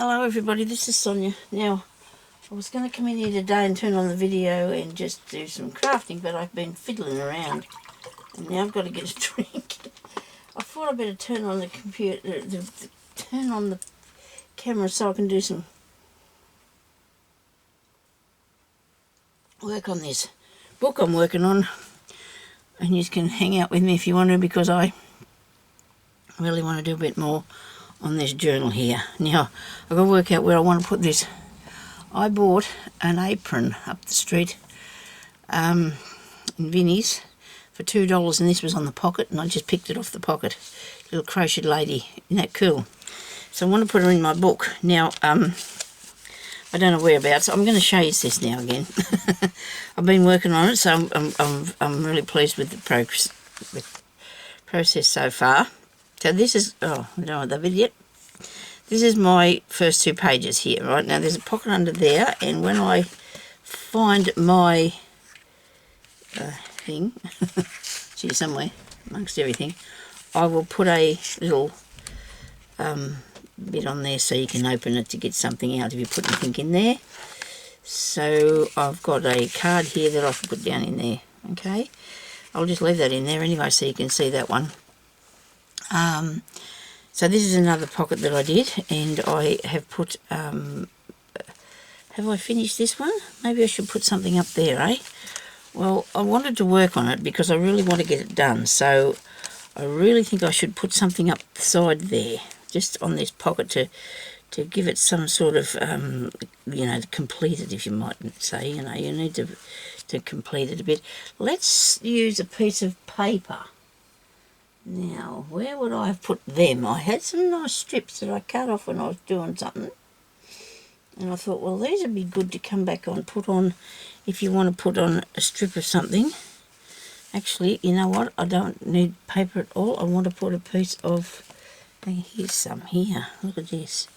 Hello everybody, this is Sonia. Now, I was going to come in here today and turn on the video and just do some crafting, but I've been fiddling around and now I've got to get a drink. I thought I'd better turn on the computer, turn on the camera so I can do some work on this book I'm working on, and you can hang out with me if you want to, because I really want to do a bit more on this journal here. Now, I've got to work out where I want to put this. I bought an apron up the street in Vinnie's for $2, and this was on the pocket, and I just picked it off the pocket. Little crocheted lady, isn't that cool? So I want to put her in my book. Now, I don't know whereabouts. I'm going to show you this now again. I've been working on it, so I'm really pleased with the process so far. So this is, oh, I don't know the video yet. This is my first 2 pages here, right? Now there's a pocket under there, and when I find my thing, it's here somewhere amongst everything, I will put a little bit on there so you can open it to get something out if you put anything in there. So I've got a card here that I can put down in there, okay? I'll just leave that in there anyway so you can see that one. So this is another pocket that I did, and I have put, have I finished this one? Maybe I should put something up there, eh? Well, I wanted to work on it because I really want to get it done, so I really think I should put something up the side there, just on this pocket to give it some sort of, you know, complete it, if you might say. You know, you need to complete it a bit. Let's use a piece of paper. Now, where would I have put them? I had some nice strips that I cut off when I was doing something. And I thought, well, these would be good to come back on, put on, if you want to put on a strip of something. Actually, you know what? I don't need paper at all. I want to put a piece of, here's some here. Look at this.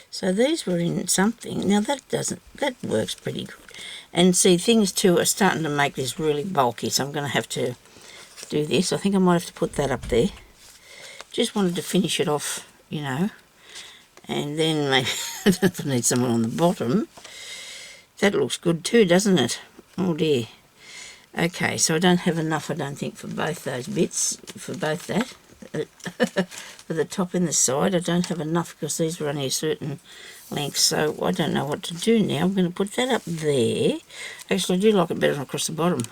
So these were in something. Now that works pretty good. And see, things too are starting to make this really bulky, so I'm going to have to do this. I think I might have to put that up there. Just wanted to finish it off, you know, and then maybe I need someone on the bottom. That looks good too, doesn't it? Oh dear. Okay, so I don't have enough, I don't think, for both those bits, for both that. For the top and the side, I don't have enough because these were only a certain length, so I don't know what to do now. I'm going to put that up there. Actually, I do like it better across the bottom.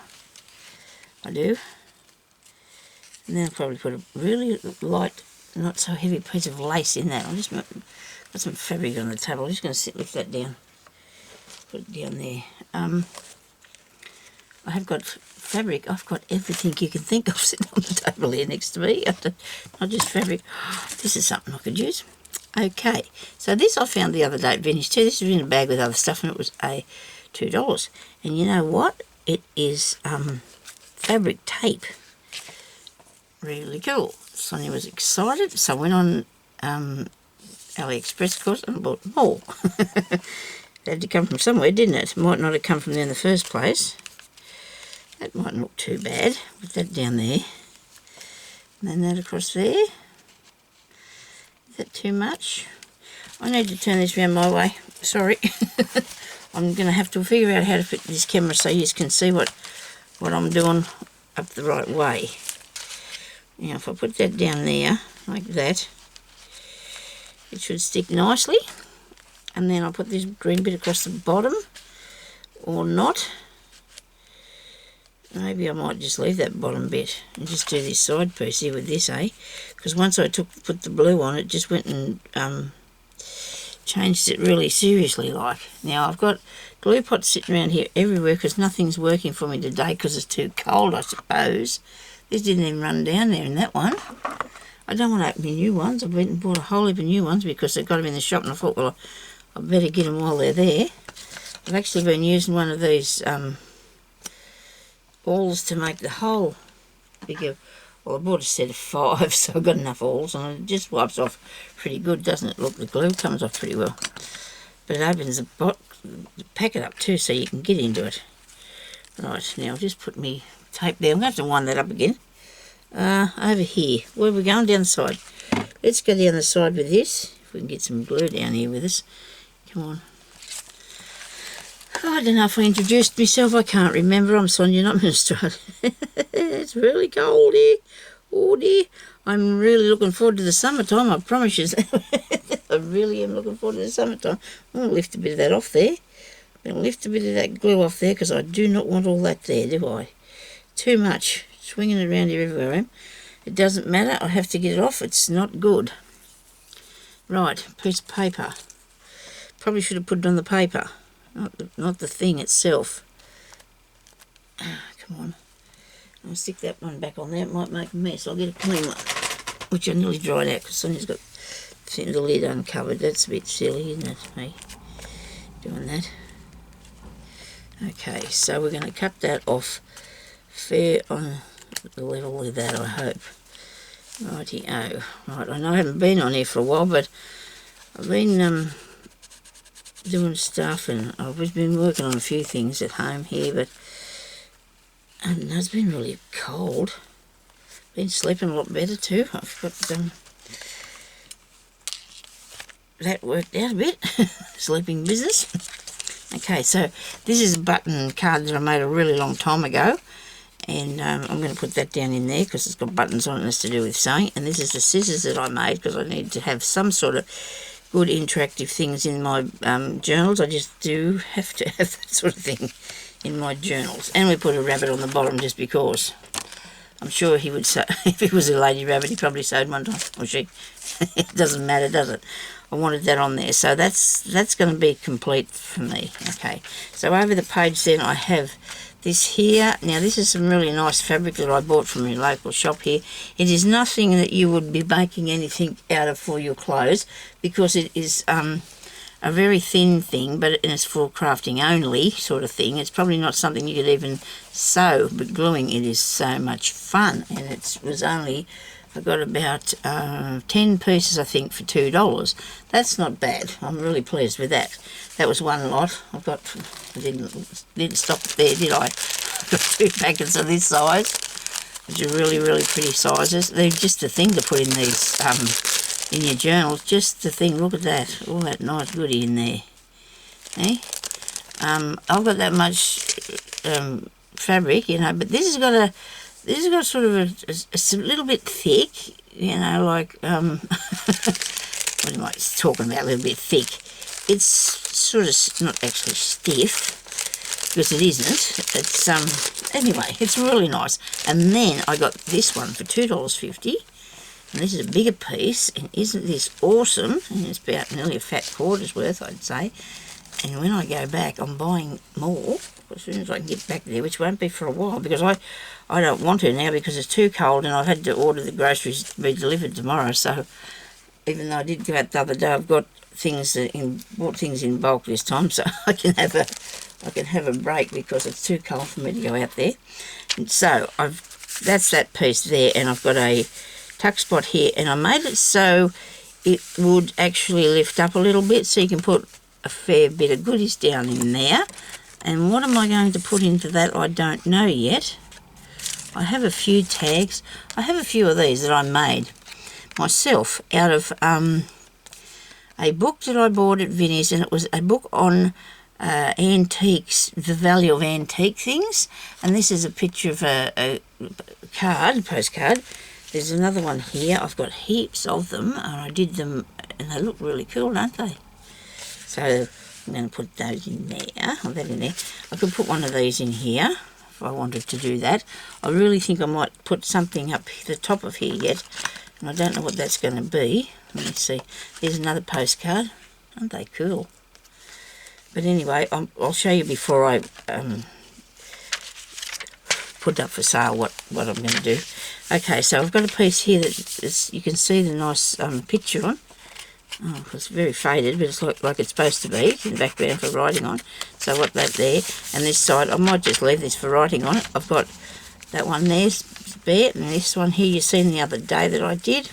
I do. And then I'll probably put a really light, not so heavy piece of lace in that. I'll just got some fabric on the table. I'm just going to lift that down. Put it down there. I have got fabric. I've got everything you can think of sitting on the table here next to me. Not just fabric. This is something I could use. Okay, so this I found the other day at Vinnie's too. This was in a bag with other stuff, and it was $2. And you know what? It is fabric tape. Really cool. Sonia was excited, so I went on AliExpress, of course, and bought more. It had to come from somewhere, didn't it? It might not have come from there in the first place. That mightn't look too bad. Put that down there. And then that across there. Is that too much? I need to turn this around my way. Sorry. I'm going to have to figure out how to fit this camera so you can see what I'm doing up the right way. Now, if I put that down there, like that, it should stick nicely. And then I'll put this green bit across the bottom, or not. Maybe I might just leave that bottom bit and just do this side piece here with this, eh? Because once I put the blue on, it just went and changed it really seriously like. Now, I've got glue pots sitting around here everywhere because nothing's working for me today because it's too cold, I suppose. This didn't even run down there in that one. I don't want to open new ones. I've went and bought a whole heap of new ones because they got them in the shop, and I thought, well, I better get them while they're there. I've actually been using one of these awls to make the hole bigger. Well, I bought a set of 5, so I've got enough awls, and it just wipes off pretty good, doesn't it? Look, the glue comes off pretty well. But it opens the packet up too, so you can get into it. Right, now I'll just put me tape there. I'm going to have to wind that up again. Over here. Where are we going? Down the side. Let's go down the side with this. if we can get some glue down here with us. Come on. Oh, I don't know if I introduced myself. I can't remember. I'm Sonya, not Australia. It's really cold here. Oh dear. I'm really looking forward to the summertime, I promise you. I really am looking forward to the summertime. I'm going to lift a bit of that off there. I'm going to lift a bit of that glue off there because I do not want all that there, do I? Too much. Swinging it around here everywhere I am. It doesn't matter. I have to get it off. It's not good. Right, piece of paper. Probably should have put it on the paper, not the thing itself. Come on. I'll stick that one back on there. It might make a mess. I'll get a clean one, which I nearly dried out because Sonia's got the lid uncovered. That's a bit silly, isn't it, me doing that? Okay, so we're going to cut that off fair on the level with that, I hope. Righty-o. Right, I know I haven't been on here for a while, but I've been doing stuff and I've been working on a few things at home here, but it's been really cold. Been sleeping a lot better too. I've got that worked out a bit. Sleeping business. Okay, so this is a button card that I made a really long time ago, and I'm going to put that down in there because it's got buttons on it and it's to do with sewing. And this is the scissors that I made because I need to have some sort of good interactive things in my journals. I just do have to have that sort of thing in my journals. And we put a rabbit on the bottom just because. I'm sure he would sew. If he was a lady rabbit, he probably sewed one time, or she. It doesn't matter, does it? I wanted that on there, so that's going to be complete for me. Okay, so over the page then I have this here. Now this is some really nice fabric that I bought from your local shop here. It is nothing that you would be making anything out of for your clothes because it is a very thin thing, but it's for crafting only sort of thing. It's probably not something you could even sew, but gluing it is so much fun. And it was only, I got about 10 pieces I think for $2. That's not bad. I'm really pleased with that. That was one lot. I didn't stop there, did I? I got 2 packets of this size, which are really, really pretty sizes. They're just a thing to put in these in your journals, just the thing. Look at that, all that nice goodie in there. Eh? I've got that much fabric, you know, but this has got sort of a little bit thick, you know, like what am I talking about? A little bit thick. It's sort of not actually stiff because it isn't. It's anyway, it's really nice. And then I got this one for $2.50. And this is a bigger piece, and isn't this awesome? And it's about nearly a fat quarter's worth, I'd say. And when I go back, I'm buying more as soon as I can get back there, which won't be for a while, because I don't want to now because it's too cold, and I've had to order the groceries to be delivered tomorrow. So even though I did go out the other day, I've got bought things in bulk this time, so I can have a break because it's too cold for me to go out there. And so that's that piece there, and I've got a tuck spot here, and I made it so it would actually lift up a little bit so you can put a fair bit of goodies down in there. And what am I going to put into that? I don't know yet. I have a few tags. I have a few of these that I made myself out of a book that I bought at Vinnie's, and it was a book on antiques, the value of antique things. And this is a picture of a postcard. There's another one here. I've got heaps of them, and I did them, and they look really cool, don't they? So I'm going to put those in there, or that in there. I could put one of these in here if I wanted to do that. I really think I might put something up the top of here yet, and I don't know what that's going to be. Let me see. There's another postcard. Aren't they cool? But anyway, I'll show you before I put up for sale what I'm going to do. Okay, so I've got a piece here that you can see the nice picture on. Oh, it's very faded, but it's like it's supposed to be in the background for writing on. So I've got that there, and this side, I might just leave this for writing on it. I've got that one there, spare, and this one here you seen the other day that I did.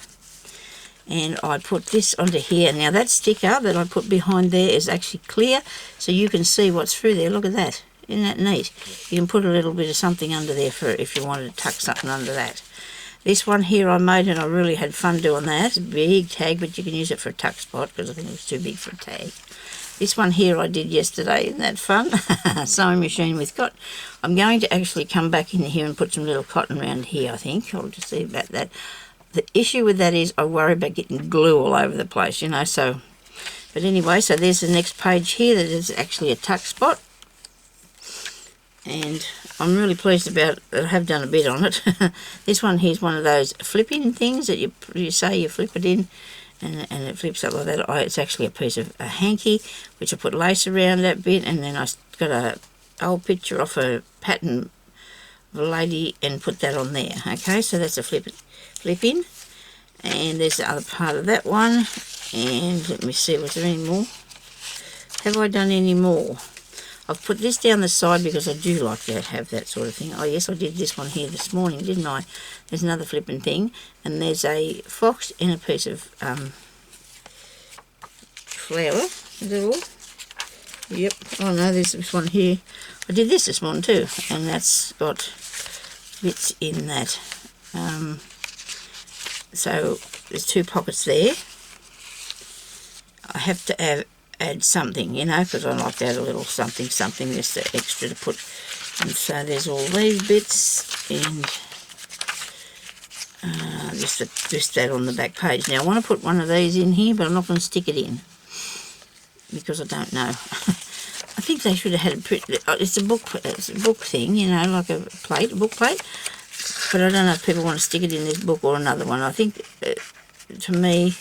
And I put this onto here. Now that sticker that I put behind there is actually clear, so you can see what's through there. Look at that. Isn't that neat? You can put a little bit of something under there for if you wanted to tuck something under that. This one here I made, and I really had fun doing that. It's a big tag, but you can use it for a tuck spot because I think it was too big for a tag. This one here I did yesterday. Isn't that fun? Sewing machine with cotton. I'm going to actually come back in here and put some little cotton around here, I think. I'll just see about that. The issue with that is I worry about getting glue all over the place, you know, so... But anyway, so there's the next page here that is actually a tuck spot. And I'm really pleased about that. I have done a bit on it. This one here's one of those flipping things that you say you flip it in, and it flips up like that. It's actually a piece of a hanky, which I put lace around that bit, and then I got a old picture off a pattern of a lady and put that on there. Okay, so that's a flip in. And there's the other part of that one. And let me see, was there any more? Have I done any more? I've put this down the side because I do like to have that sort of thing. Oh yes, I did this one here this morning, didn't I? There's another flipping thing, and there's a fox in a piece of flower. Is that all? Yep. Oh no, there's this one here. I did this morning too, and that's got bits in that. So there's 2 pockets there. I have to add something, you know, because I like to add a little something just extra to put. And so there's all these bits, and just that on the back page. Now I want to put one of these in here, but I'm not going to stick it in because I don't know. I think they should have had it's a book thing, you know, like a book plate. But I don't know if people want to stick it in this book or another one. I think, to me,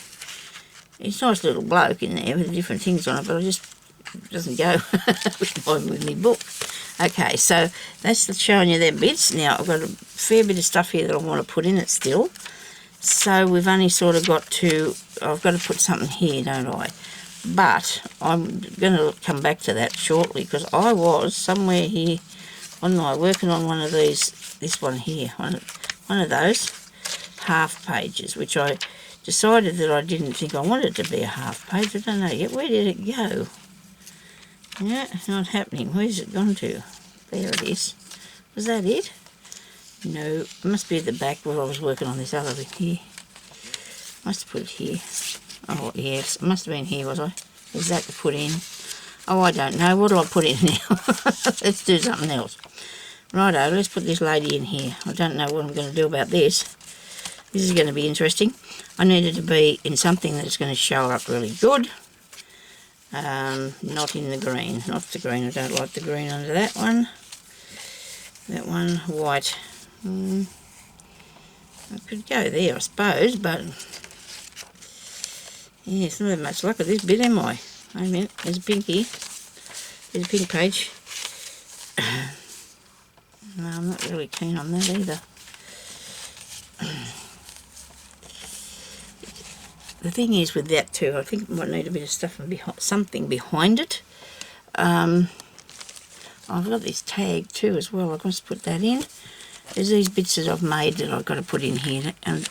it's a nice little bloke in there with different things on it, but it doesn't go with my book. Okay, so that's showing you them bits. Now, I've got a fair bit of stuff here that I want to put in it still. So we've only sort of got to, I've got to put something here, don't I? But I'm going to come back to that shortly, because I was somewhere here working on one of these, this one here, one of those half pages, which I decided that I didn't think I wanted it to be a half page. I don't know yet. Where did it go? Yeah, not happening. Where's it gone to? There it is. Was that it? No, it must be at the back where I was working on this other bit here. Must have put it here. Oh, yes, it must have been here, was I? Is that to put in? Oh, I don't know. What do I put in now? Let's do something else. Righto, let's put this lady in here. I don't know what I'm going to do about this. This is going to be interesting. I need it to be in something that's going to show up really good. Not in the green. Not the green. I don't like the green under that one. That one, white. I could go there, I suppose, but yeah, it's not that much luck with this bit, am I? Wait a minute, there's a pink here. There's a pink page. No, I'm not really keen on that either. The thing is with that too, I think it might need a bit of stuff and something behind it. I've got this tag too as well. I've got to put that in. There's these bits that I've made that I've got to put in here and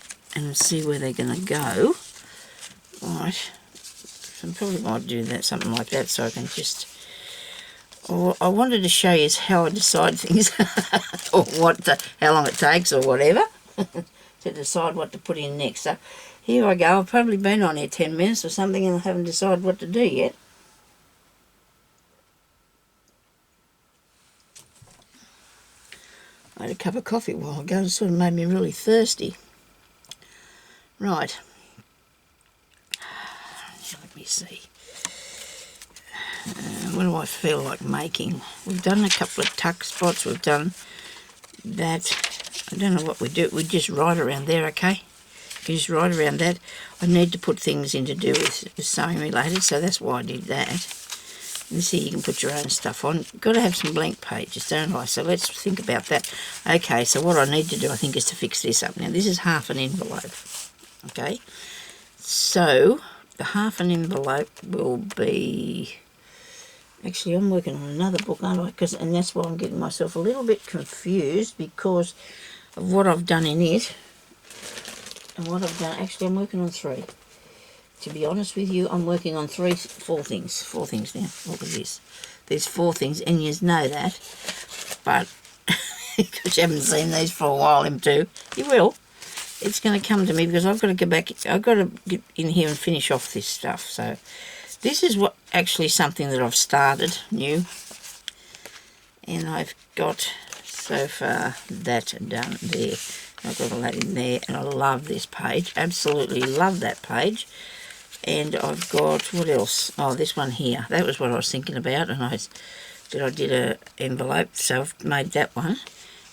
see where they're going to go. Right. So I probably might do that, something like that, so I can just... Or I wanted to show you how I decide things, or how long it takes, or whatever, to decide what to put in next. So here I go. I've probably been on here 10 minutes or something, and I haven't decided what to do yet. I had a cup of coffee a while ago. It sort of made me really thirsty. Right. Let me see. What do I feel like making? We've done a couple of tuck spots. We've done that. I don't know what we do. We just ride around there, okay? You just ride around that. I need to put things in to do with sewing related, so that's why I did that. And see, you can put your own stuff on. You've got to have some blank pages, don't I? So let's think about that. Okay, so what I need to do, I think, is to fix this up. Now, this is half an envelope, okay? So the half an envelope will be... Actually, I'm working on another book, aren't I? And that's why I'm getting myself a little bit confused because of what I've done in it. And what I've done... Actually, I'm working on 3. To be honest with you, I'm working on 4 things. 4 things now. Look at this. There's 4 things, and you know that. But, because you haven't seen these for a while, them too. You will. it's going to come to me because I've got to go back. I've got to get in here and finish off this stuff. So this is what actually something that I've started new, and I've got so far that done there. I've got all that in there, and I love this page. Absolutely love that page. And I've got, what else? Oh, this one here. That was what I was thinking about, and I did a envelope, so I've made that one.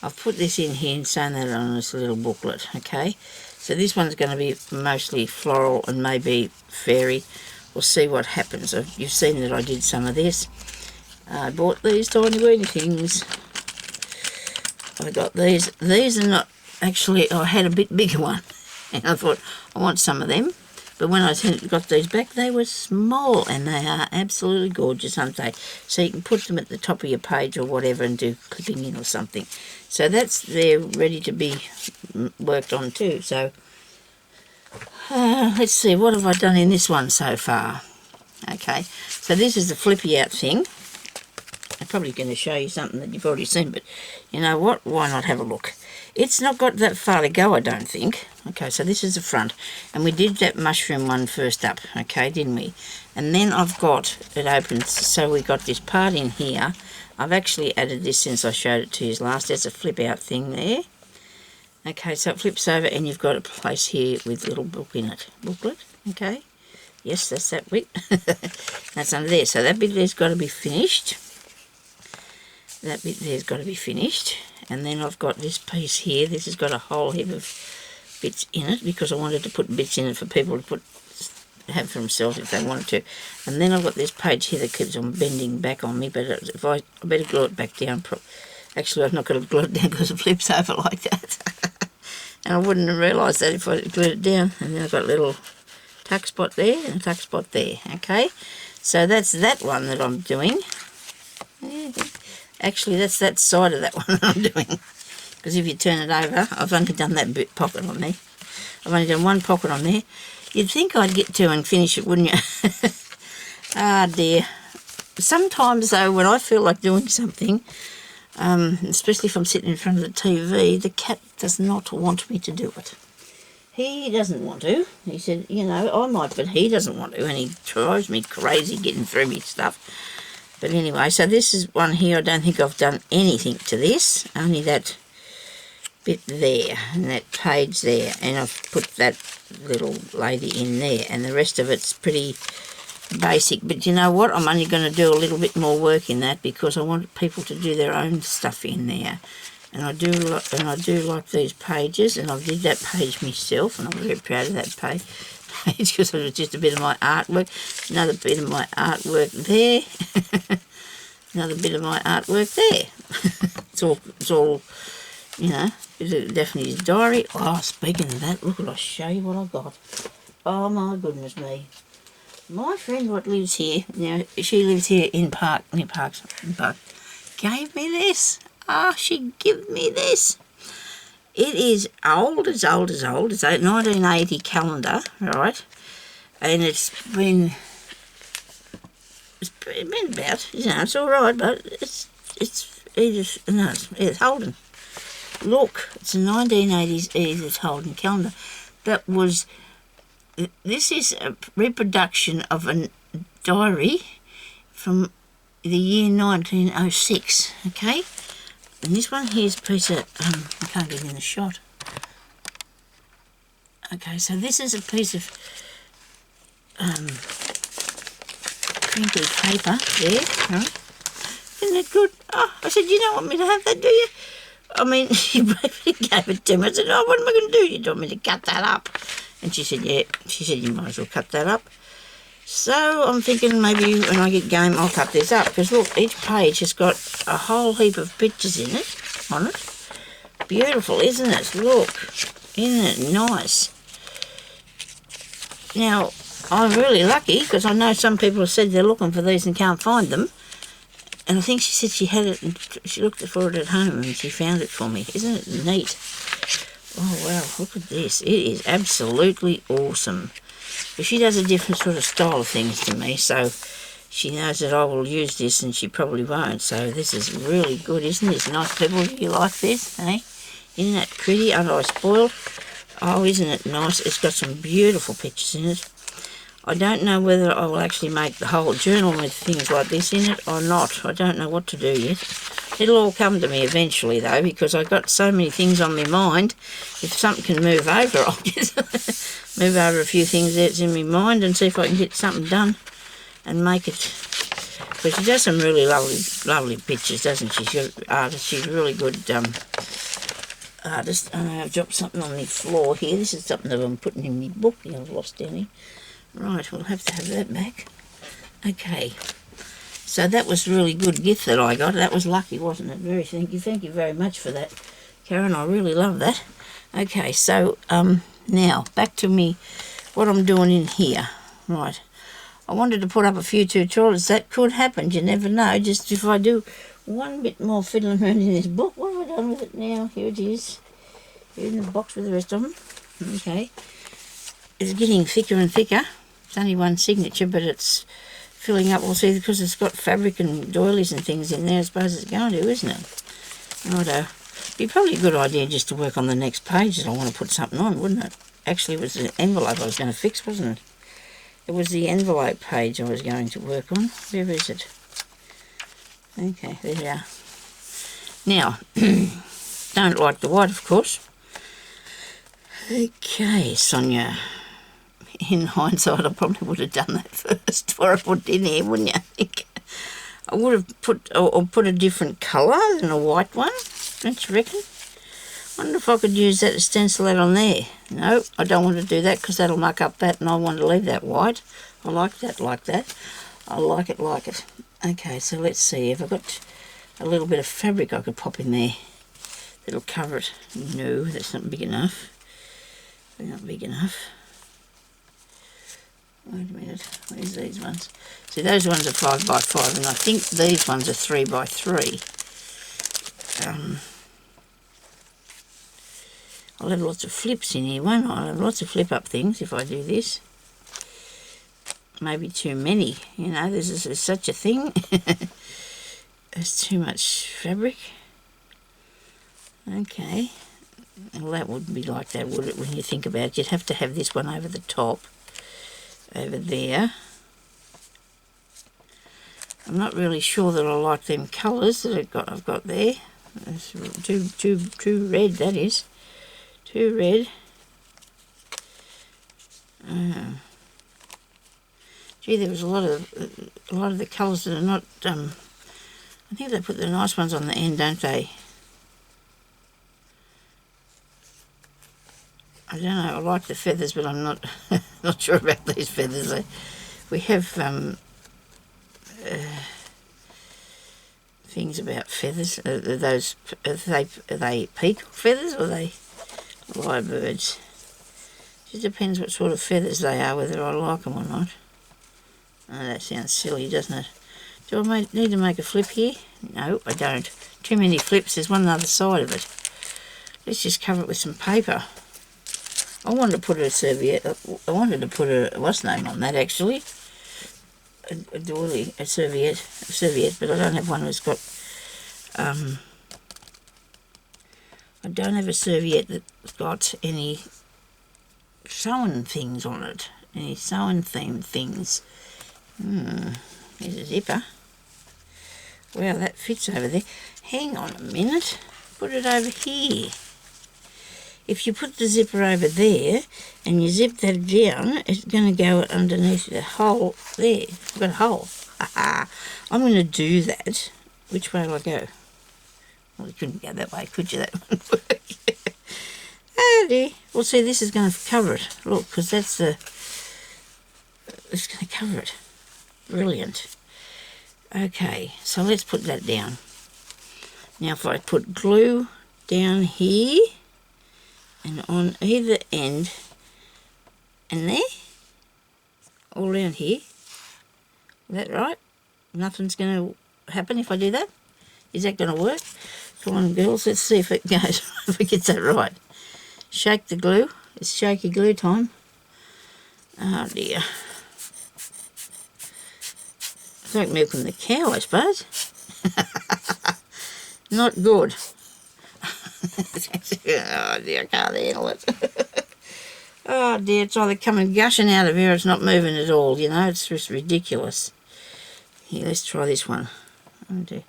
I've put this in here and sewn that on this little booklet, okay? So this one's going to be mostly floral and maybe fairy. We'll see what happens. You've seen that I did some of this. I bought these tiny weeny things. I got these. These are not, actually, I had a bit bigger one, and I thought, I want some of them. But when I got these back, they were small, and they are absolutely gorgeous, aren't they? So you can put them at the top of your page or whatever and do clipping in or something. So they're ready to be worked on too. So let's see, what have I done in this one so far? Okay, so this is the flippy out thing. I'm probably going to show you something that you've already seen, but you know what? Why not have a look? It's not got that far to go, I don't think. Okay, so this is the front, and we did that mushroom one first up, okay, didn't we? And then I've got it opens, so we got this part in here. I've actually added this since I showed it to you last. There's a flip out thing there. Okay, so it flips over, and you've got a place here with a little book in it. Booklet, okay. Yes, that's that bit. That's under there. So that bit there's got to be finished. That bit there's got to be finished. And then I've got this piece here. This has got a whole heap of bits in it because I wanted to put bits in it for people to have for themselves if they wanted to. And then I've got this page here that keeps on bending back on me, but if I better glue it back down. Actually, I've not got to glue it down because it flips over like that. And I wouldn't have realised that if I glued it down. And then I've got a little tuck spot there and a tuck spot there. Okay, so that's that one that I'm doing. Actually, that's that side of that one that I'm doing. Because if you turn it over, I've only done that bit pocket on there. I've only done one pocket on there. You'd think I'd get to and finish it, wouldn't you? Ah, dear. Sometimes, though, when I feel like doing something, especially if I'm sitting in front of the TV, the cat does not want me to do it. He doesn't want to. He said, you know, I might, but he doesn't want to, and he drives me crazy getting through me stuff. But anyway, so this is one here. I don't think I've done anything to this, only that bit there and that page there, and I've put that little lady in there, and the rest of it's pretty basic. But you know what? I'm only going to do a little bit more work in that because I want people to do their own stuff in there. And I do like these pages, and I did that page myself, and I'm very proud of that page because it was just a bit of my artwork. Another bit of my artwork there. Another bit of my artwork there. It's all, you know, Daphne's diary. Oh, speaking of that, look, I'll show you what I got. Oh my goodness me. My friend what lives here, now she lives here in Park, near Park, gave me this. Ah, she gave me this. It is old. It's a 1980 calendar, right? And it's been about, you know, it's all right, but it's Holden. Look, it's a 1980s Edith Holden calendar. This is a reproduction of a diary from the year 1906, okay? And this one here's a piece of, I can't get in the shot. Okay, so this is a piece of printed paper there, right? Isn't that good? Oh, I said, you don't want me to have that, do you? I mean, she gave it to me. I said, oh, what am I going to do? You told me to cut that up. And she said, yeah. She said, you might as well cut that up. So I'm thinking maybe when I get game, I'll cut this up. Because look, each page has got a whole heap of pictures in it, on it. Beautiful, isn't it? Look, isn't it nice? Now, I'm really lucky because I know some people have said they're looking for these and can't find them. And I think she said she had it and she looked for it at home and she found it for me. Isn't it neat? Oh, wow, look at this. It is absolutely awesome. But she does a different sort of style of things to me, so she knows that I will use this and she probably won't. So this is really good, isn't it? It's nice. People, do you like this, eh? Isn't that pretty? Aren't I spoiled? Oh, isn't it nice? It's got some beautiful pictures in it. I don't know whether I will actually make the whole journal with things like this in it or not. I don't know what to do yet. It'll all come to me eventually, though, because I've got so many things on my mind. If something can move over, I'll just move over a few things that's in my mind and see if I can get something done and make it. Because she does some really lovely pictures, doesn't she? She's an artist. She's a really good artist. I know I've dropped something on the floor here. This is something that I'm putting in my book. I've lost down here. Right, we'll have to have that back. Okay, so that was a really good gift that I got. That was lucky, wasn't it? Thank you very much for that, Karen. I really love that. Okay, so now back to me, what I'm doing in here. Right, I wanted to put up a few tutorials. That could happen. You never know. Just if I do one bit more fiddling around in this book. What have I done with it now? Here it is. Here in the box with the rest of them. Okay, it's getting thicker and thicker. It's only one signature, but it's filling up. We'll see, because it's got fabric and doilies and things in there. I suppose it's going to, isn't it? Righto. Be probably a good idea just to work on the next page that I want to put something on, wouldn't it? Actually, it was the envelope I was going to fix, wasn't it? It was the envelope page I was going to work on. Where is it? Okay, there we are. Now, don't like the white, of course. Okay, Sonya. In hindsight, I probably would have done that first before I put it in here, wouldn't you? I think I would have put a different colour than a white one. Don't you reckon? Wonder if I could use that to stencil that on there. No, I don't want to do that because that'll muck up that, and I want to leave that white. I like that like that. I like it like it. Okay, so let's see. Have I got a little bit of fabric I could pop in there that'll cover it? No, that's not big enough. They're not big enough. Wait a minute, where's these ones? See, those ones are 5 by 5, and I think these ones are 3 by 3. I'll have lots of flips in here, won't I? I'll have lots of flip-up things if I do this. Maybe too many, you know, there's such a thing. There's too much fabric. Okay. Well, that wouldn't be like that, would it, when you think about it? You'd have to have this one over the top. Over there. I'm not really sure that I like them colours that I've got there. It's too red, that is. Too red. Gee, there was a lot of the colours that are not. I think they put the nice ones on the end, don't they? I don't know, I like the feathers, but I'm not not sure about these feathers. We have things about feathers. Are they peacock feathers or are they lyrebirds? It depends what sort of feathers they are, whether I like them or not. Oh, that sounds silly, doesn't it? Do I need to make a flip here? No, I don't. Too many flips. There's one on the other side of it. Let's just cover it with some paper. I wanted to put a serviette. I wanted to put a what's name on that, actually. A doily, a serviette, but I don't have one that's got. I don't have a serviette that's got any sewing things on it. Any sewing themed things. There's a zipper. Wow, that fits over there. Hang on a minute. Put it over here. If you put the zipper over there and you zip that down, it's going to go underneath the hole there. I've got a hole. I'm going to do that. Which way will I go? Well, you couldn't go that way, could you? That wouldn't work. Oh dear. Well, see, this is going to cover it. Look, because that's the... It's going to cover it. Brilliant. Okay, so let's put that down. Now, if I put glue down here... and on either end, and there, all down here. Is that right? Nothing's going to happen if I do that? Is that going to work? Come on, girls, let's see if it goes, if it gets that right. Shake the glue. It's shaky glue time. Oh dear. It's like milking the cow, I suppose. Not good. Oh dear, I can't handle it. Oh dear, it's either coming gushing out of here or it's not moving at all, you know, it's just ridiculous. Here, let's try this one. Oh dear.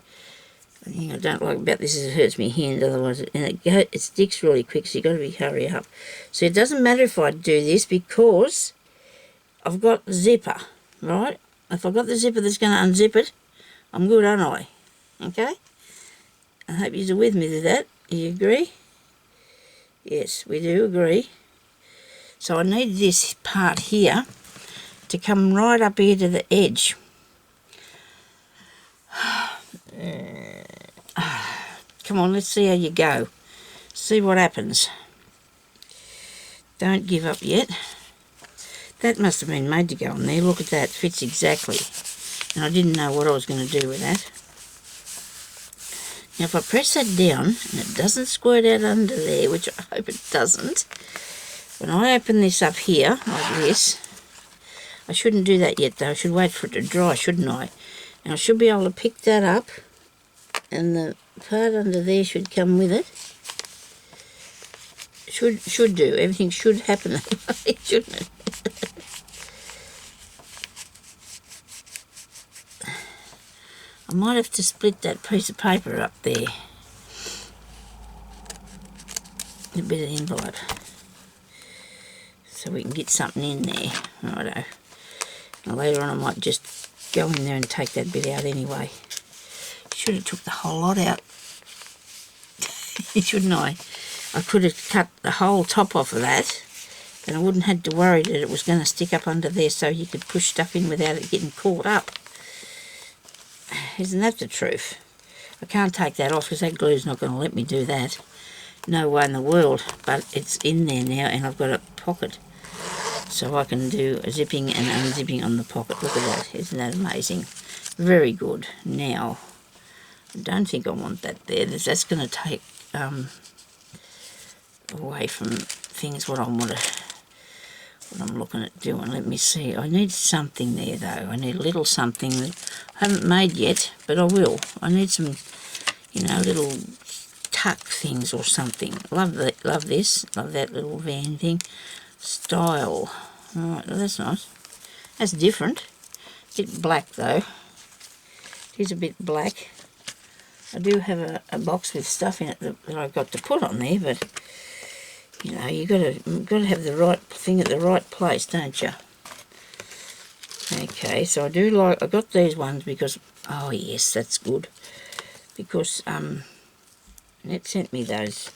The thing I don't like about this is it hurts my hand, otherwise it sticks really quick, so you've got to hurry up. So it doesn't matter if I do this because I've got the zipper, right? If I've got the zipper that's going to unzip it, I'm good, aren't I? Okay? I hope you're with me to that. Do you agree? Yes, we do agree. So I need this part here to come right up here to the edge. Come on, let's see how you go. See what happens. Don't give up yet. That must have been made to go on there. Look at that, fits exactly. And I didn't know what I was going to do with that. Now if I press that down and it doesn't squirt out under there, which I hope it doesn't, when I open this up here, like this, I shouldn't do that yet though, I should wait for it to dry, shouldn't I? And I should be able to pick that up, and the part under there should come with it. Should do, everything should happen that way, shouldn't it? I might have to split that piece of paper up there, a bit of envelope, so we can get something in there. Righto. Now later on I might just go in there and take that bit out anyway. Should have took the whole lot out, shouldn't I? I could have cut the whole top off of that, and I wouldn't have had to worry that it was going to stick up under there so you could push stuff in without it getting caught up. Isn't that the truth? I can't take that off because that glue's not going to let me do that. No way in the world, but it's in there now and I've got a pocket. So I can do a zipping and unzipping on the pocket. Look at that, isn't that amazing? Very good. Now, I don't think I want that there. That's going to take away from things what I'm looking at doing. Let me see. I need something there though. I need a little something that I haven't made yet, but I will. I need some, you know, little tuck things or something. Love that. Love this. Love that little van thing. Style. Alright, well, that's nice. That's different. A bit black though. It is a bit black. I do have a box with stuff in it that I've got to put on there, but you know, you've got to have the right thing at the right place, don't you? Okay, so I do like, I got these ones because, oh yes, that's good, because Annette sent me those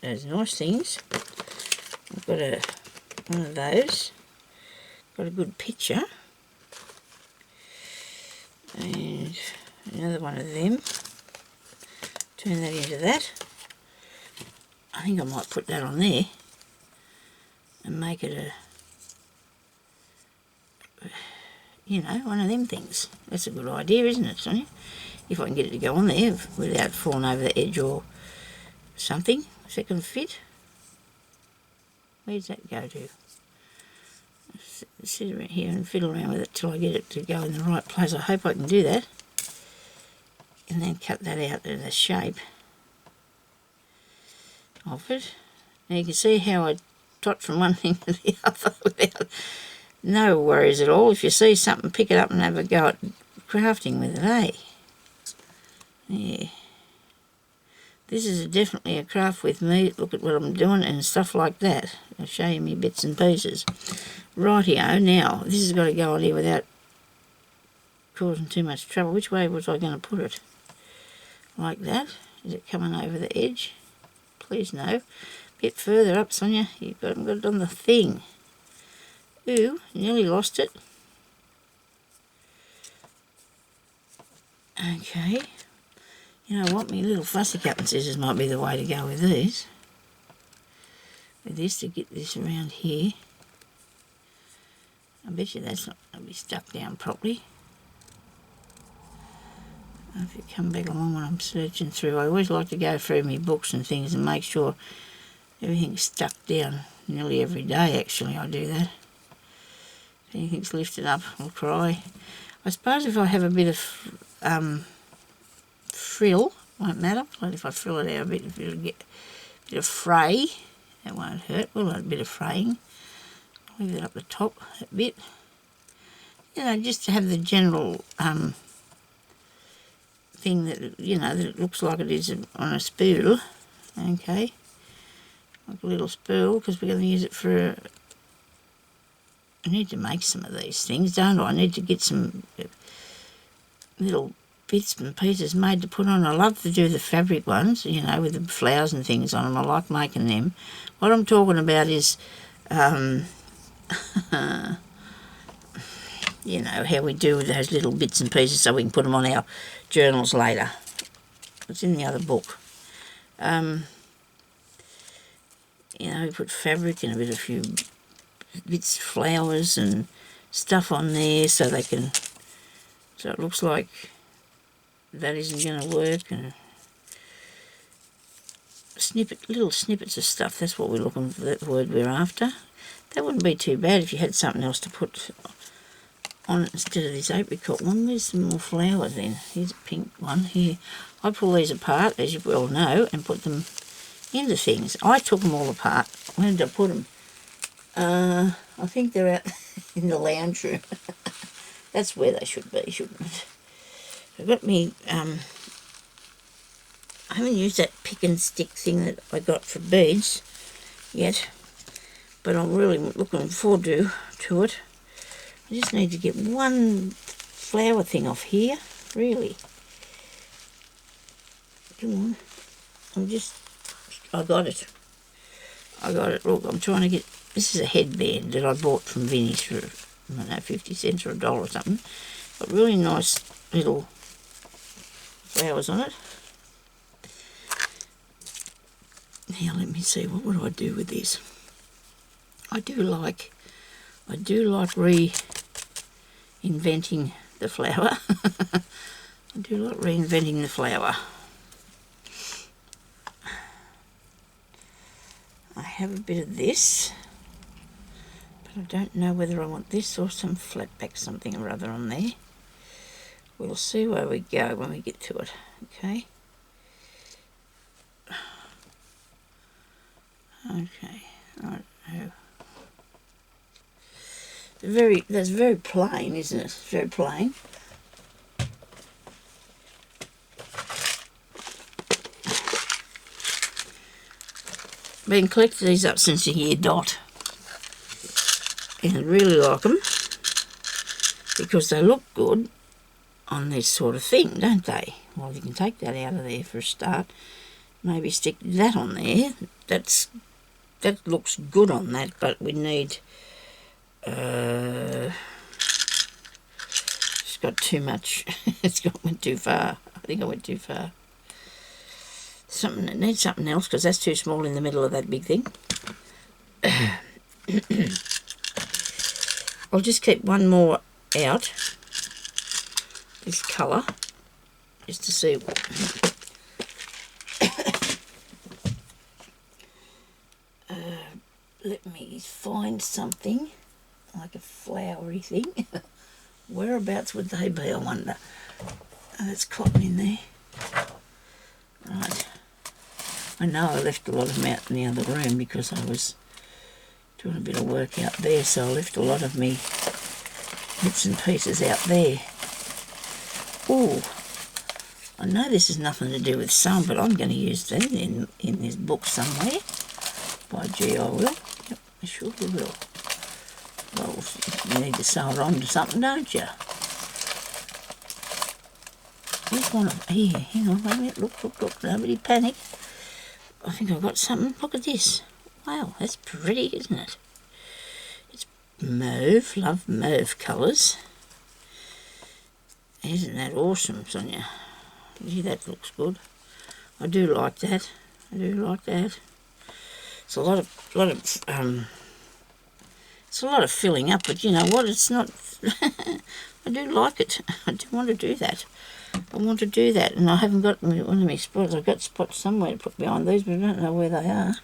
nice things. I've got one of those, got a good picture, and another one of them. Turn that into that. I think I might put that on there and make it you know, one of them things. That's a good idea, isn't it, Sonia? If I can get it to go on there without falling over the edge or something. Is that going to fit? Where's that go to? Sit around here and fiddle around with it till I get it to go in the right place. I hope I can do that. And then cut that out to the shape of it. Now you can see how I trot from one thing to the other without no worries at all. If you see something, pick it up and have a go at crafting with it, eh? Yeah. This is definitely a craft with me. Look at what I'm doing and stuff like that. I'll show you me bits and pieces. Rightio, now this has got to go on here without causing too much trouble. Which way was I going to put it? Like that? Is it coming over the edge? Please no. A bit further up, Sonia. You've got it on the thing. Ooh, nearly lost it. Okay. You know what, my little fussy cutting scissors might be the way to go with these. With this, to get this around here. I bet you that's not going to be stuck down properly. If you come back along when I'm searching through, I always like to go through my books and things and make sure everything's stuck down. Nearly every day, actually, I do that. If anything's lifted up, I'll cry. I suppose if I have a bit of frill, won't matter. Like if I frill it out a bit, if it'll get a bit of fray, that won't hurt. We'll have a bit of fraying. leave it up the top a bit. You know, just to have the general thing that, you know, that it looks like it is on a spool. Okay, like a little spool, because we're going to use it for... I need to make some of these things, don't I? I need to get some little bits and pieces made to put on. I love to do the fabric ones, you know, with the flowers and things on them. I like making them. What I'm talking about is, you know, how we do with those little bits and pieces so we can put them on our journals later. It's in the other book. You know, we put fabric and a few bits of flowers and stuff on there so they can... So it looks like that isn't going to work, and little snippets of stuff, that's what we're looking for, that word we're after. That wouldn't be too bad if you had something else to put on it instead of this apricot one. Where's some more flowers then? Here's a pink one here. I pull these apart, as you well know, and put them into things. I took them all apart. Where did I put them? I think they're out in the lounge room. That's where they should be, shouldn't it? I've got me, I haven't used that pick and stick thing that I got for beads yet, but I'm really looking forward to it. I just need to get one flower thing off here, really. Come on. I got it. Look, I'm trying to get... This is a headband that I bought from Vinnie's for, I don't know, 50 cents or $1 or something. Got really nice little flowers on it. Now let me see, what would I do with this? I do like reinventing the flower. I do like reinventing the flower. I have a bit of this, but I don't know whether I want this or some flat back something or other on there. We'll see where we go when we get to it, okay? Okay, right. That's very plain, isn't it? It's very plain. Been collecting these up since a year dot, and I really like them because they look good on this sort of thing, don't they? Well, you can take that out of there for a start. Maybe stick that on there. That looks good on that, but we need... it's got too much. Went too far. I think I went too far. It needs something else, because that's too small in the middle of that big thing. I'll just keep one more out, this colour, just to see. Let me find something like a flowery thing. Whereabouts would they be, I wonder? Oh, that's cotton in there. Right. I know I left a lot of them out in the other room because I was doing a bit of work out there, so I left a lot of me bits and pieces out there. Oh, I know this has nothing to do with some, but I'm going to use that in this book somewhere. By gee, I will. Yep, I surely will. Well, you need to sew it on to something, don't you? Here's one of... Here, hang on, wait a minute. Look, nobody panic. I think I've got something. Look at this. Wow, that's pretty, isn't it? It's mauve. Love mauve colours. Isn't that awesome, Sonia? Gee, that looks good. I do like that. It's a lot of it's a lot of filling up, but you know what? It's not. I do like it. I do want to do that. And I haven't got one of my spots. I've got spots somewhere to put behind these, but I don't know where they are.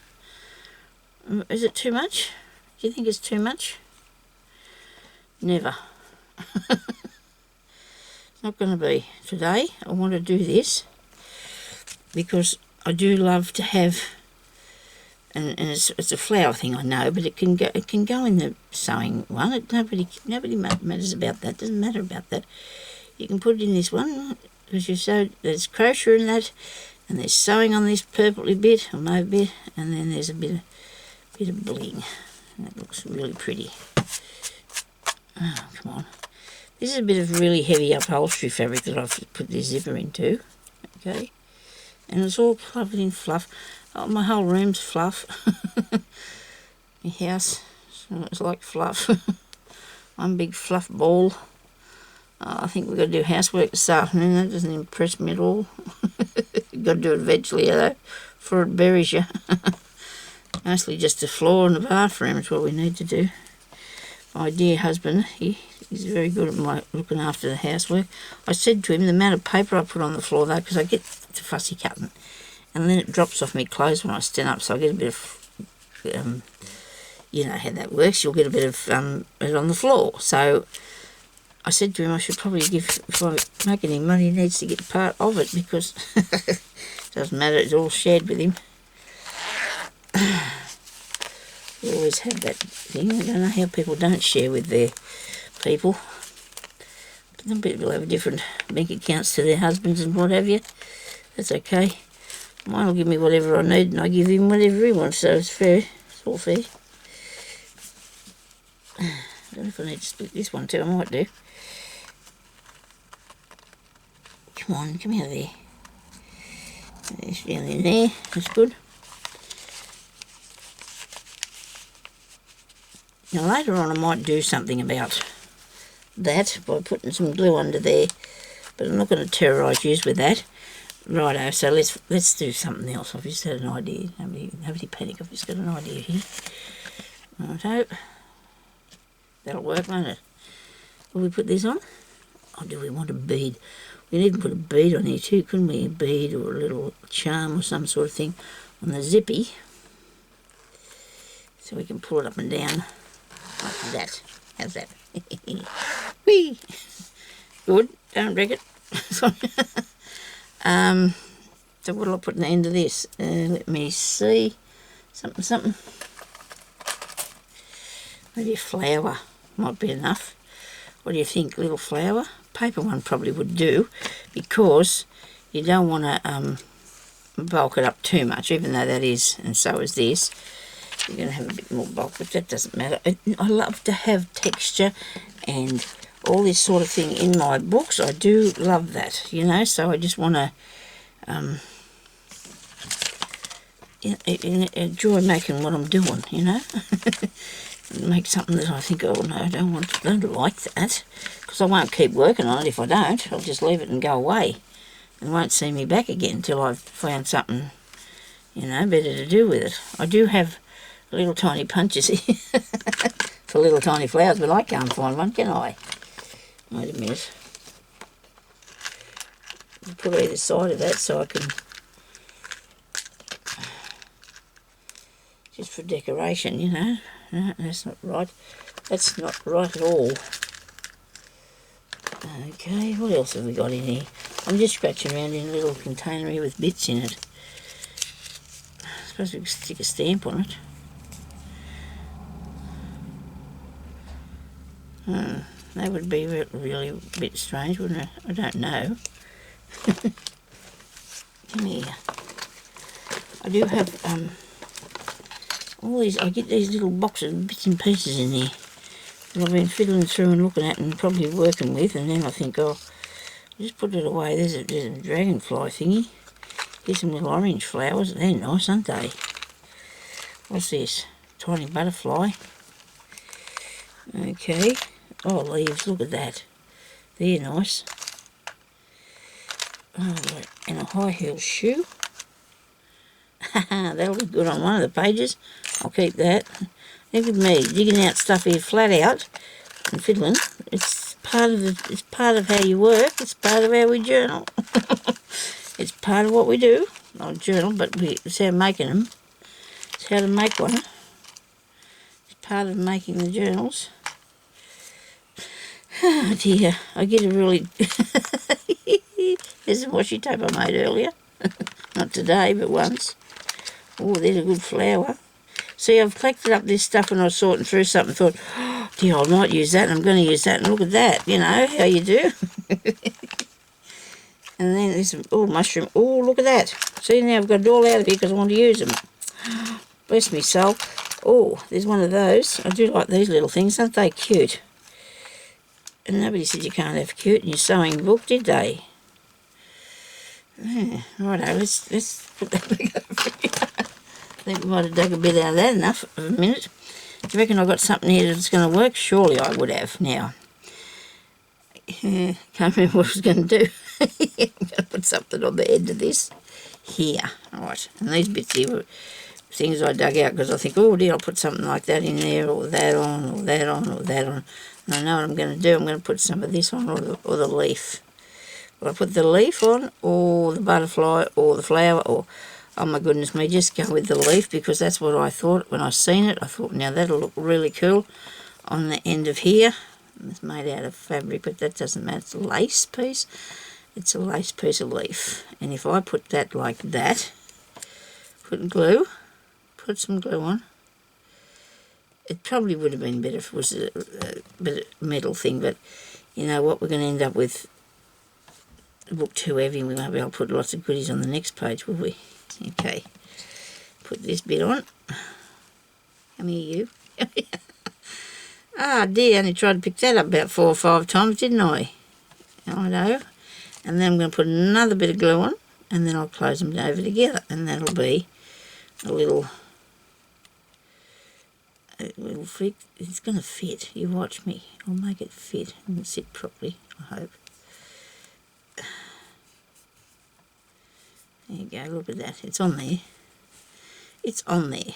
Is it too much? Do you think it's too much? Never. It's not going to be today. I want to do this because I do love to have and it's a flower thing, I know, but it can go in the sewing one. Nobody matters about that. Doesn't matter about that. You can put it in this one because you sew. There's crochet in that, and there's sewing on this purpley bit or mauve bit, and then there's a bit of bling. That looks really pretty. Oh, come on. This is a bit of really heavy upholstery fabric that I've put this zipper into. Okay, and it's all covered in fluff. Oh, my whole room's fluff. My house, so it's like fluff. One big fluff ball. I think we've got to do housework this afternoon. That doesn't impress me at all. You've got to do it eventually, though, before it buries you. Mostly just the floor and the bathroom is what we need to do. My dear husband, he's very good at looking after the housework. I said to him the amount of paper I put on the floor, though, because I get to fussy cutting, and then it drops off my clothes when I stand up, so I get a bit of, you know how that works, you'll get a bit of it on the floor. So I said to him I should probably if I make any money, he needs to get part of it, because it doesn't matter, it's all shared with him. We always have that thing. I don't know how people don't share with their people. Some people have different bank accounts to their husbands and what have you. That's okay. Mine will give me whatever I need, and I give him whatever he wants, so it's fair. It's all fair. I don't know if I need to split this one too. I might do. Come on, come out of there. This down in there. That's good. Now later on I might do something about that by putting some glue under there, but I'm not going to terrorise you with that. Righto, so let's do something else. I've just had an idea. Nobody panic, I've just got an idea here. Righto. That'll work, won't it? Will we put this on? Or do we want a bead? We need to put a bead on here too, couldn't we? A bead or a little charm or some sort of thing on the zippy, so we can pull it up and down like that. How's that? Whee! Good, don't wreck it. So what'll I put in the end of this? Let me see. Something. Maybe a flower might be enough. What do you think? Little flower? Paper one probably would do, because you don't want to bulk it up too much, even though that is, and so is this. You're going to have a bit more bulk, but that doesn't matter. I love to have texture and all this sort of thing in my books. I do love that, you know, so I just want to enjoy making what I'm doing, you know. Make something that I think, oh no, I don't like that, because I won't keep working on it if I don't. I'll just leave it and go away and won't see me back again until I've found something, you know, better to do with it. I do have little tiny punches here for little tiny flowers, but I can't find one, can I? Wait a minute. I'll put either side of that so I can, just for decoration, you know. No, that's not right. That's not right at all. Okay, what else have we got in here? I'm just scratching around in a little container here with bits in it. I suppose we could stick a stamp on it. That would be really a bit strange, wouldn't it? I don't know. Come here. I do have all these. I get these little boxes of bits and pieces in there that I've been fiddling through and looking at and probably working with, and then I think, oh, I'll just put it away. There's a dragonfly thingy. Here's some little orange flowers. They're nice, aren't they? What's this? Tiny butterfly. Okay. Oh, leaves. Look at that. They're nice. Oh, and a high heel shoe. That'll be good on one of the pages. I'll keep that. Look at me digging out stuff here flat out and fiddling. It's part of how you work. It's part of how we journal. It's part of what we do. Not journal, but it's how making them. It's how to make one. It's part of making the journals. Oh dear, I get a really... There's the washi tape I made earlier. Not today, but once. Oh, there's a good flower. See, I've collected up this stuff when I was sorting through something, thought, oh, dear, I might use that, and I'm going to use that, and look at that, you know, how you do. And then there's, oh, mushroom, oh, look at that. See, now I've got it all out of here because I want to use them. Bless me soul. Oh, there's one of those. I do like these little things, aren't they cute? And nobody said you can't have cute in your sewing book, did they? Yeah, righto, let's put that back over here. I think we might have dug a bit out of that enough for a minute. Do you reckon I've got something here that's going to work? Surely I would have now. Can't remember what I was going to do. I'm going to put something on the end of this here. Right, and these bits here were things I dug out because I think, oh dear, I'll put something like that in there, or that on, or that on, or that on. And I know what I'm going to do. I'm going to put some of this on, or the leaf. Will I put the leaf on, or the butterfly, or the flower, or, oh my goodness me, just go with the leaf, because that's what I thought when I seen it. I thought, now that'll look really cool on the end of here. It's made out of fabric, but that doesn't matter. It's a lace piece. It's a lace piece of leaf. And if I put that like that, put glue, put some glue on, it probably would have been better if it was a bit of metal thing, but you know what, we're going to end up with a book too heavy, and we won't be able to put lots of goodies on the next page, will we? Okay, put this bit on. Come here, you. Ah, dear, I only tried to pick that up about 4 or 5 times, didn't I? I know. And then I'm going to put another bit of glue on, and then I'll close them over together, and that'll be a little freak. It's going to fit. You watch me. I'll make it fit and sit properly, I hope. There you go, look at that. It's on there. It's on there.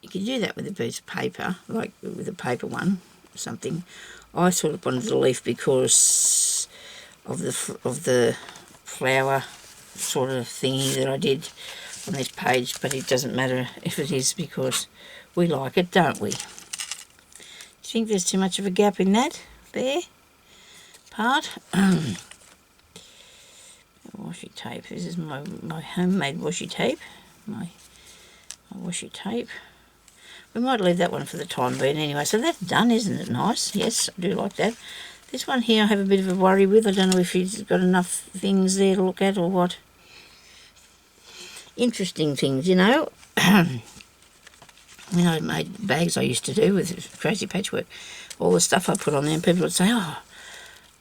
You can do that with a piece of paper, like with a paper one or something. I sort of wanted the leaf because of the flower sort of thingy that I did on this page, but it doesn't matter if it is, because we like it, don't we? Do you think there's too much of a gap in that there part? Washi tape. This is my homemade washi tape. My washi tape. We might leave that one for the time being anyway. So that's done, isn't it nice? Yes, I do like that. This one here I have a bit of a worry with. I don't know if he's got enough things there to look at or what. Interesting things, you know. When I made bags I used to do with crazy patchwork, all the stuff I put on there, and people would say, oh,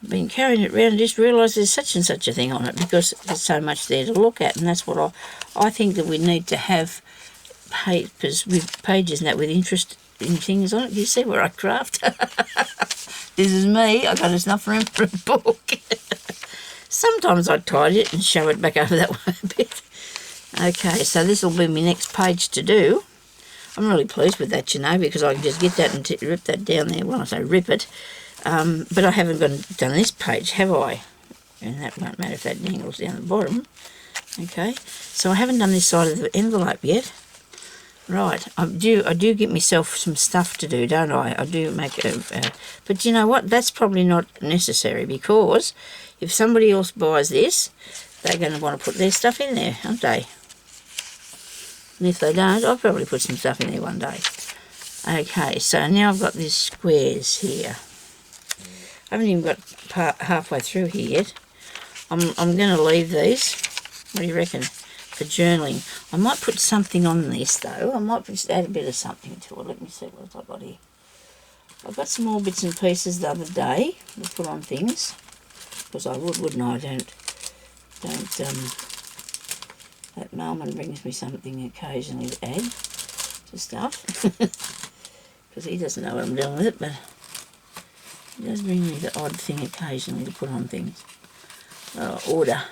I've been carrying it around and just realised there's such and such a thing on it, because there's so much there to look at. And that's what I think, that we need to have papers with pages and that with interest in things on it. You see where I craft? This is me. I got enough room for a book. Sometimes I tidy it and show it back over that way a bit. Okay, so this will be my next page to do. I'm really pleased with that, you know, because I can just get that and rip that down there. Well, I say rip it, but I haven't done this page, have I? And that won't matter if that dangles down the bottom. Okay, so I haven't done this side of the envelope yet. Right, I do get myself some stuff to do, don't I? I do make but you know what? That's probably not necessary, because if somebody else buys this, they're going to want to put their stuff in there, aren't they? And if they don't, I'll probably put some stuff in there one day. Okay, so now I've got these squares here. I haven't even got halfway through here yet. I'm going to leave these. What do you reckon? For journaling. I might put something on this though. I might just add a bit of something to it. Let me see what I've got here. I got some more bits and pieces the other day to put on things, because I would, wouldn't I? Don't that mailman brings me something occasionally to add to stuff, because he doesn't know what I'm doing with it, but he does bring me the odd thing occasionally to put on things. Order.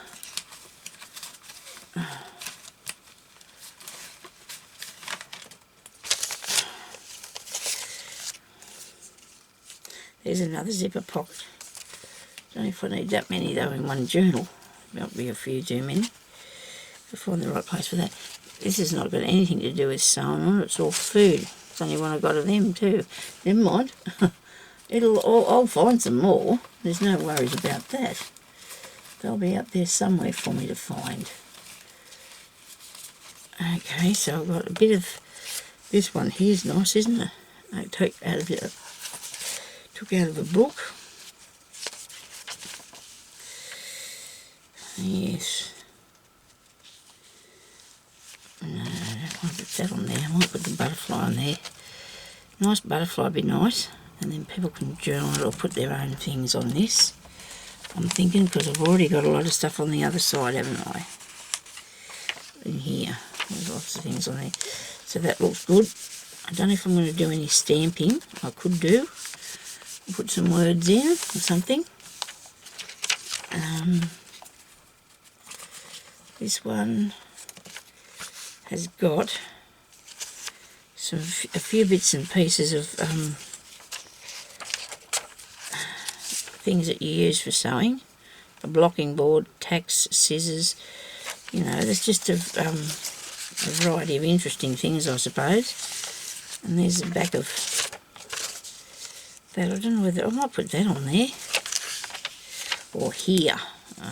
There's another zipper pocket. Don't know if I need that many though in one journal. Might be a few too many. I'll find the right place for that. This has not got anything to do with sewing on it. It's all food. It's only one I got of them too. Never mind. I'll find some more. There's no worries about that. They'll be up there somewhere for me to find. Okay, so I've got a bit of this one here's nice, isn't it? I took out of a book. Yes. No, I don't want to put that on there. I might put the butterfly on there. Nice butterfly would be nice. And then people can journal it or put their own things on this. I'm thinking, because I've already got a lot of stuff on the other side, haven't I? In here. There's lots of things on there. So that looks good. I don't know if I'm going to do any stamping. I could do. Put some words in or something. This one has got a few bits and pieces of things that you use for sewing. A blocking board, tacks, scissors. You know, there's just a variety of interesting things, I suppose. And there's the back of that. I don't know whether I might put that on there or here.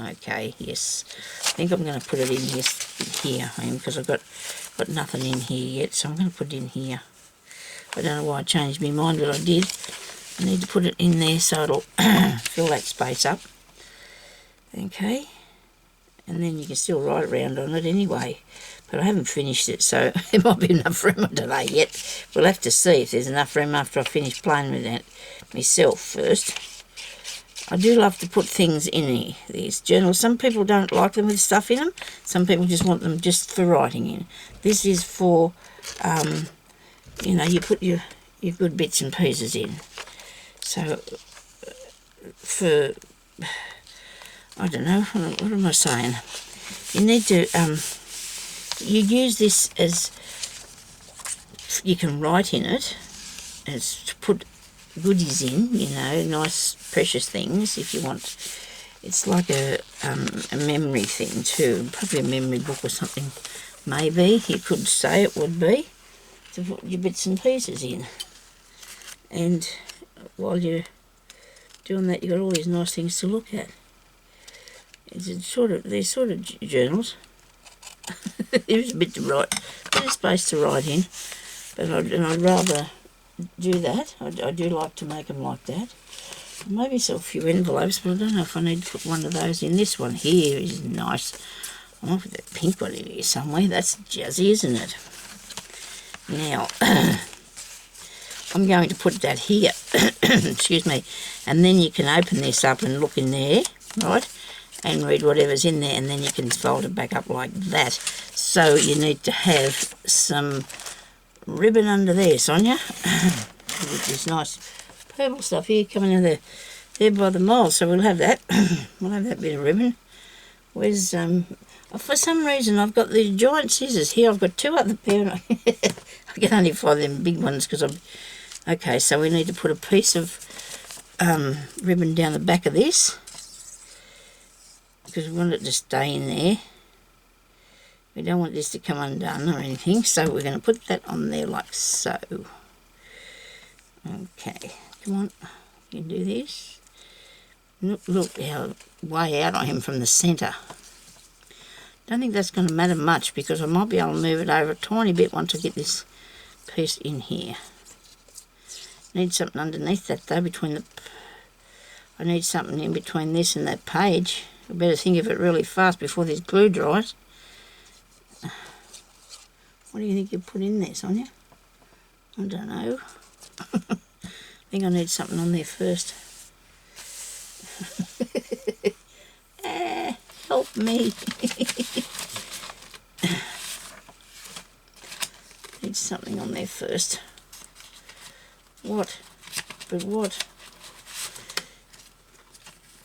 Okay, yes. I think I'm going to put it in here, because I've got nothing in here yet, so I'm going to put it in here. I don't know why I changed my mind, but I did. I need to put it in there so it'll fill that space up. Okay. And then you can still write around on it anyway. But I haven't finished it, so there might be enough room today yet. We'll have to see if there's enough room after I finish playing with it myself first. I do love to put things in here, these journals. Some people don't like them with stuff in them. Some people just want them just for writing in. This is for, you know, you put your good bits and pieces in. So, for, I don't know, what am I saying? You need to, you use this as, you can write in it, as to put goodies in, you know, nice precious things if you want. It's like a memory thing too, probably a memory book or something. Maybe you could say it would be, to put your bits and pieces in. And while you're doing that, you've got all these nice things to look at. They're sort of journals. There's a bit to write, a bit of space to write in, but I'd rather do that. I do like to make them like that. Maybe sell a few envelopes, but I don't know if I need to put one of those in. This one here is nice. I might put that pink one in here somewhere. That's jazzy, isn't it? Now, I'm going to put that here. Excuse me. And then you can open this up and look in there, right? And read whatever's in there, and then you can fold it back up like that. So you need to have some ribbon under there, Sonya. With this nice purple stuff here coming out there by the mole. So we'll have that. We'll have that bit of ribbon. Where's for some reason I've got these giant scissors here. I've got two other pair. I can only find them big ones because I'm okay. So we need to put a piece of ribbon down the back of this, because we want it to stay in there. We don't want this to come undone or anything, so we're going to put that on there like so. Okay, come on, you can do this. Look how way out I am from the centre. Don't think that's going to matter much, because I might be able to move it over a tiny bit once I get this piece in here. Need something underneath that though, I need something in between this and that page. I better think of it really fast before this glue dries. What do you think you put in there, Sonya? I don't know. I think I need something on there first. Help me. Need something on there first. What? But what?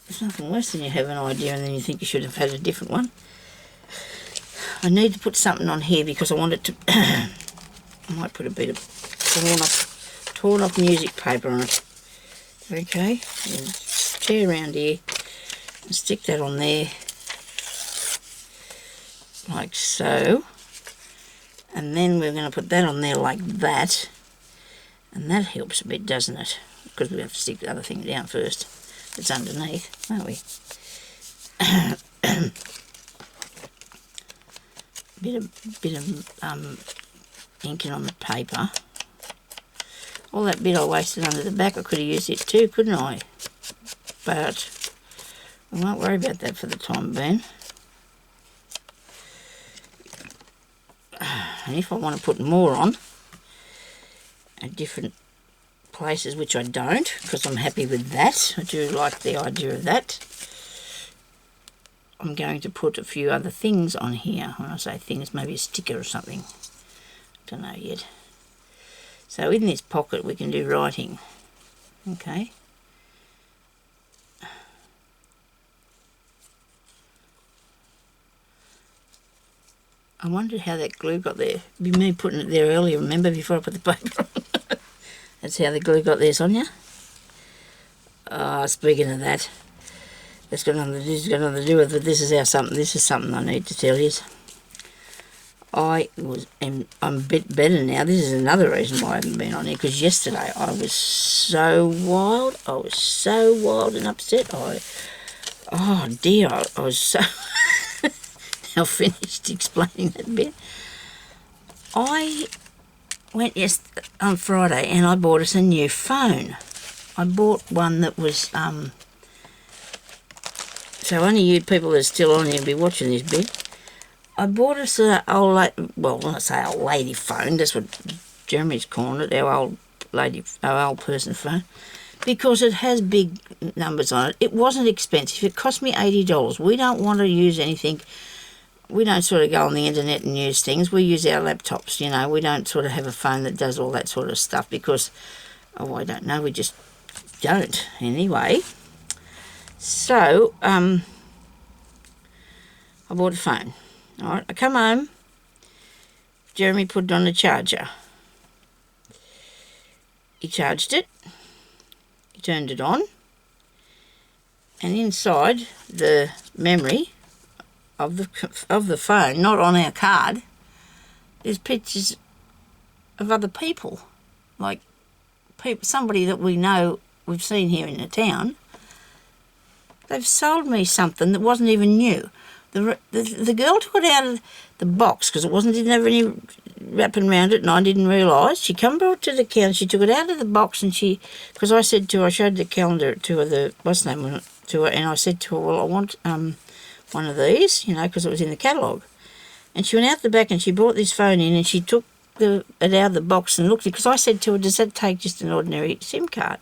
There's nothing worse than you have an idea and then you think you should have had a different one. I need to put something on here because I want it to... I might put a bit of torn off music paper on it. Okay, and tear around here and stick that on there like so. And then we're going to put that on there like that. And that helps a bit, doesn't it? Because we have to stick the other thing down first. It's underneath, don't we? bit of inking on the paper. All that bit I wasted under the back, I could have used it too, couldn't I? But I won't worry about that for the time being. And if I want to put more on at different places, which I don't, because I'm happy with that, I do like the idea of that, I'm going to put a few other things on here. When I say things, maybe a sticker or something. Don't know yet. So in this pocket we can do writing. Okay. I wondered how that glue got there. It'd be me putting it there earlier, remember, before I put the paper on. That's how the glue got there, Sonia. Speaking of that, it's got nothing to do with it. This is something I need to tell you. I'm a bit better now. This is another reason why I haven't been on here, because yesterday I was so wild. I was so wild and upset. Oh dear, I was so... Now finished explaining that bit. I went on Friday and I bought us a new phone. I bought one that was... so only you people that are still on here will be watching this bit. I bought us an old lady, well, when I say old lady phone, that's what Jeremy's calling it, our old person phone, because it has big numbers on it. It wasn't expensive. It cost me $80. We don't want to use anything. We don't sort of go on the internet and use things. We use our laptops, you know. We don't sort of have a phone that does all that sort of stuff because, I don't know, we just don't anyway. So, I bought a phone. All right, I come home. Jeremy put it on the charger. He charged it. He turned it on. And inside the memory of the phone, not on our card, there's pictures of other people, like somebody that we know we've seen here in the town. They've sold me something that wasn't even new. The girl took it out of the box because didn't have any wrapping around it, and I didn't realise. She brought to the counter. She took it out of the box, and because I said to her, I showed the calendar to her, to her, and I said to her, well, I want one of these, you know, because it was in the catalogue. And she went out the back and she brought this phone in and she took it out of the box and looked at it, because I said to her, does that take just an ordinary SIM card?